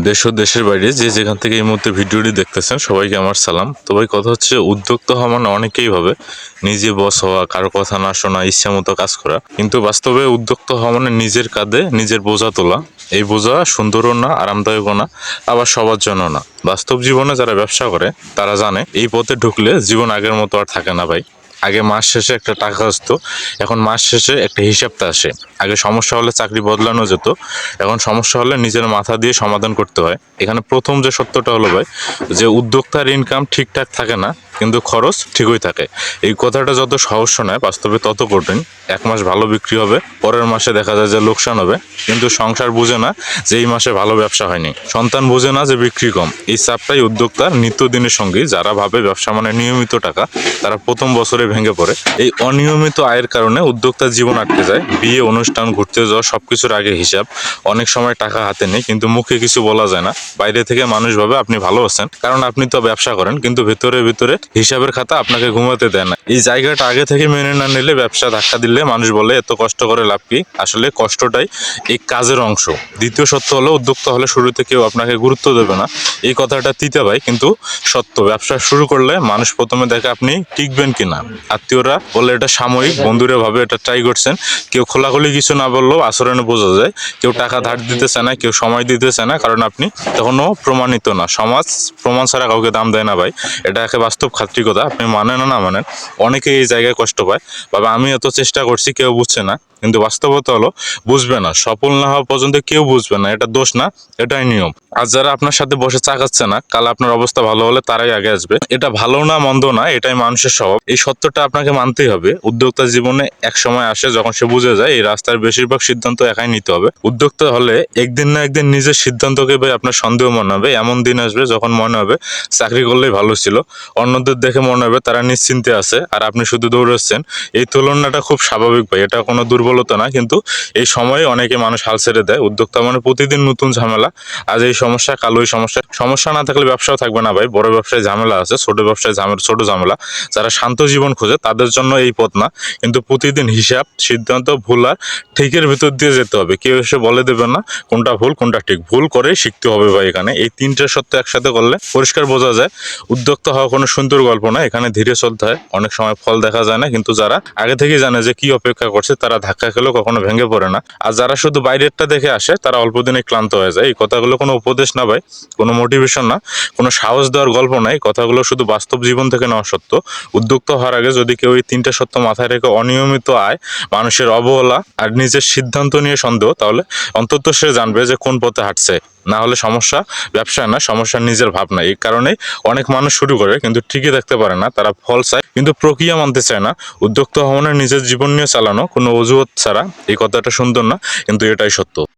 দেশ ও দেশের বাইরে যে যেখান থেকে এই মুহূর্তে ভিডিওটি দেখতেছেন সবাইকে আমার সালাম। তো ভাই কথা হচ্ছে, উদ্যোক্তা হওয়া মানে অনেকেই ভাবে নিজে বস হওয়া, কারো কথা না শোনা, ইচ্ছা মতো কাজ করা। কিন্তু বাস্তবে উদ্যোক্তা হওয়া মানে নিজের কাঁধে নিজের বোঝা তোলা। এই বোঝা সুন্দরও না, আরামদায়কও না, আবার সবার জন্য না। বাস্তব জীবনে যারা ব্যবসা করে তারা জানে এই পথে ঢুকলে জীবন আগের মতো আর থাকে না ভাই। আগে মাস শেষে একটা টাকা আসতো, এখন মাস শেষে একটা হিসাবটা আসে। আগে সমস্যা হলে চাকরি বদলানো যেত, এখন সমস্যা হলে নিজের মাথা দিয়ে সমাধান করতে হয়। এখানে প্রথম যে সত্যটা হলো ভাই, যে উদ্যোক্তার ইনকাম ঠিকঠাক থাকে না, কিন্তু খরচ ঠিকই থাকে। এই কথাটা যত সহজ শোনায়, বাস্তবে তত কঠিন। এক মাস ভালো বিক্রি হবে, পরের মাসে দেখা যায় যে লোকসান হবে। কিন্তু সংসার বুঝে না যে এই মাসে ভালো ব্যবসা হয়নি, সন্তান বুঝে না যে বিক্রি কম। এই চাপটাই উদ্যোক্তার নিত্যদিনের সঙ্গী। যারা ভাবে ব্যবসা মানে নিয়মিত টাকা, তারা প্রথম বছরে ভেঙে পড়ে। এই অনিয়মিত আয়ের কারণে উদ্যোক্তার জীবন আটকে যায়। বিয়ে, অনুষ্ঠান, ঘুরতে যাওয়া সবকিছুর আগে হিসাব। অনেক সময় টাকা হাতে নেই, কিন্তু মুখে কিছু বলা যায় না। বাইরে থেকে মানুষ ভাবে আপনি ভালো আছেন, কারণ আপনি তো ব্যবসা করেন, কিন্তু ভেতরে ভেতরে হিসাবের খাতা আপনাকে ঘুমাতে দেয় না। এই জায়গাটা আগে থেকে মেনে না নিলে, ব্যবসা ধাক্কা দিলে মানুষ বলে এত কষ্ট করে লাভ কি। আসলে কষ্টটাই এই কাজের অংশ। দ্বিতীয় সত্য হলো, উদ্যোক্তা হলে শুরুতে কেউ আপনাকে গুরুত্ব দেবে না। এই কথাটা তিতে ভাই, কিন্তু সত্য। ব্যবসা শুরু করলে মানুষ প্রথমে দেখে আপনি টিকবেন কিনা। আত্মীয়রা বলে এটা সাময়িক, বন্ধুরা ভাবে এটা ট্রাই করছেন। কেউ খোলাখুলি কিছু না বললেও আচরণে বোঝা যায়। কেউ টাকা ধার দিতে চায় না, কেউ সময় দিতে চায় না, কারণ আপনি তখনও প্রমাণিত না। সমাজ প্রমাণ ছাড়া কাউকে দাম দেয় না ভাই। এটা একে বাস্তব খাত্রিকতা। আপনি মানেন না মানেন, অনেকে এই জায়গায় কষ্ট পায়। বাবা আমি এত চেষ্টা করছি, কেউ বুঝছে না। কিন্তু বাস্তবতা হলো, বুঝবে না। সফল না হওয়া পর্যন্ত কেউ বুঝবে না। এটা দোষ না, এটাই নিয়ম। আর যারা আপনার সাথে বসে চা খাচ্ছে না, কাল আপনার অবস্থা ভালো হলে তারাই আগে আসবে। এটা ভালো না মন্দ না, এটাই মানুষের স্বভাব। এই সত্যটা আপনাকে মানতেই হবে। উদ্যোক্তা জীবনে এক সময় আসে যখন সে বুঝে যায় এই রাস্তার বেশিরভাগ সিদ্ধান্ত একাই নিতে হবে। উদ্যোক্তা হলে একদিন না একদিন নিজের সিদ্ধান্তকে ভাই আপনার সন্দেহ মনে হবে। এমন দিন আসবে যখন মনে হবে চাকরি করলেই ভালো ছিল। অন্যদের দেখে মনে হবে তারা নিশ্চিন্তে আছে, আর আপনি শুধু দৌড়াচ্ছেন। এই তুলনাটা খুব স্বাভাবিক ভাই, এটা কোনো দুর্বলতা না। কিন্তু এই সময়ে অনেকে মানুষ হাল ছেড়ে দেয়। উদ্যোক্তা মানে প্রতিদিন নতুন ঝামেলা। আজ এই সমস্যা, কাল ওই সমস্যা। সমস্যা না থাকলে ব্যবসাও থাকবে না ভাই। বড় ব্যবসায় ঝামেলা আছে, ছোট ব্যবসায় ছোট ঝামেলা। যারা শান্ত জীবন খোঁজে তাদের জন্য এই পথ না। কিন্তু প্রতিদিন হিসাব, সিদ্ধান্ত, ভুল আর ঠিকের ভিতর দিয়ে যেতে হবে। কেউ এসে বলে দেবে না কোনটা ভুল কোনটা ঠিক। ভুল করে শিখতে হবে ভাই। এখানে এই তিনটে সত্য একসাথে করলে পরিষ্কার বোঝা যায় উদ্যোক্তা হওয়া কোনো সুন্দর গল্প না। এখানে ধীরে চলতে হয়। অনেক সময় ফল দেখা যায় না, কিন্তু যারা আগে থেকেই জানে যে কি অপেক্ষা করছে, তারা ধাক্কা খেলেও কখনো ভেঙে পড়ে না। আর যারা শুধু বাইরেরটা দেখে আসে, তারা অল্প দিনে ক্লান্ত হয়ে যায়। এই কথাগুলো কোনো উপদেশ না ভাই, কোনো মোটিভেশন না, কোনো সাহস দেওয়ার গল্প নাই। কথাগুলো শুধু বাস্তব জীবন থেকে নেওয়া সত্য। উদ্যোক্তা হওয়ার আগে যদি কেউ এই তিনটে সত্য মাথায় রেখে অনিয়মিত আয়, মানুষের অবহেলা আর নিজের সিদ্ধান্ত নিয়ে সন্দেহ, তাহলে অন্তত সে জানবে যে কোন পথে হাঁটছে। না হলে সমস্যা ব্যবসা না, সমস্যা নিজের ভাবনা। এই কারণেই অনেক মানুষ শুরু করে কিন্তু ঠিকই থাকতে পারে না। তারা ফল চায় কিন্তু প্রক্রিয়া মানতে চায় না। উদ্যোক্তা হওয়া মানে নিজের জীবন নিয়ে চালানো, কোনো অজুহাত ছাড়া। এই কথাটা সুন্দর না, কিন্তু এটাই সত্য।